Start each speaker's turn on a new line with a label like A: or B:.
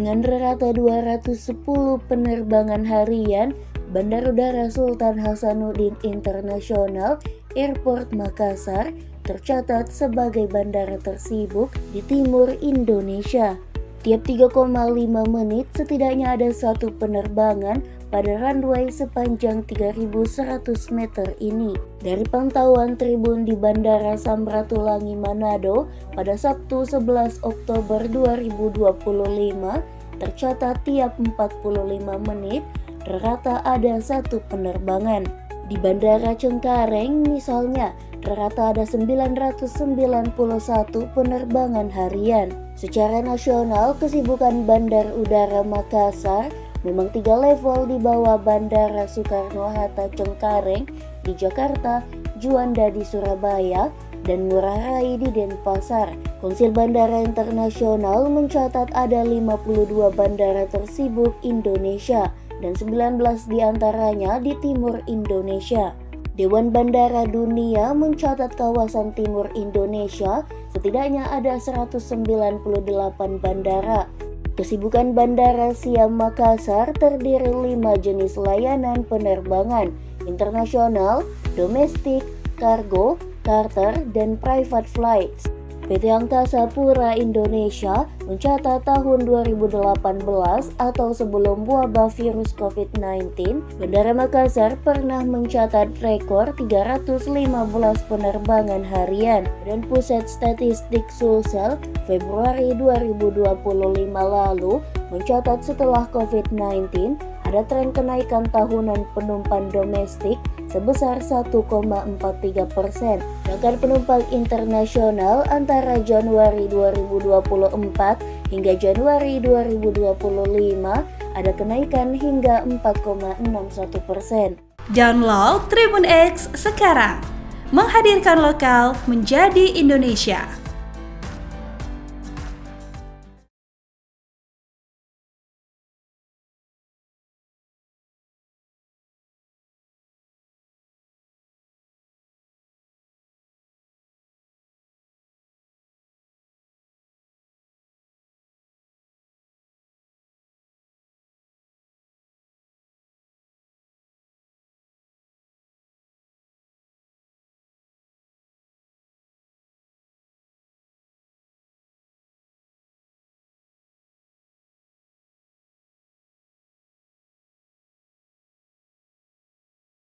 A: Dengan rata 210 penerbangan harian, Bandara Udara Sultan Hasanuddin International Airport Makassar tercatat sebagai bandara tersibuk di timur Indonesia. Tiap 3,5 menit setidaknya ada satu penerbangan pada runway sepanjang 3.100 meter ini. Dari pantauan tribun di Bandara Samratulangi Manado pada Sabtu 11 Oktober 2025, tercatat tiap 45 menit rata ada satu penerbangan. Di Bandara Cengkareng misalnya, rata ada 991 penerbangan harian. Secara nasional, kesibukan Bandar Udara Makassar memang 3 level di bawah Bandara Soekarno-Hatta Cengkareng di Jakarta, Juanda di Surabaya, dan Ngurah Rai di Denpasar. Konsil Bandara Internasional mencatat ada 52 bandara tersibuk Indonesia dan 19 diantaranya di timur Indonesia. Dewan Bandara Dunia mencatat kawasan timur Indonesia setidaknya ada 198 bandara. Kesibukan Bandara Siam Makassar terdiri 5 jenis layanan penerbangan: internasional, domestik, kargo, charter, dan private flights. PT Angkasa Pura Indonesia mencatat tahun 2018 atau sebelum wabah virus COVID-19, Bandara Makassar pernah mencatat rekor 315 penerbangan harian. Dan Pusat Statistik Sulsel Februari 2025 lalu mencatat setelah COVID-19 ada tren kenaikan tahunan penumpang domestik sebesar 1,43%. Sedangkan penumpang internasional antara Januari 2024 hingga Januari 2025 ada kenaikan hingga 4,61%.
B: Download Tribun X sekarang, menghadirkan lokal menjadi Indonesia.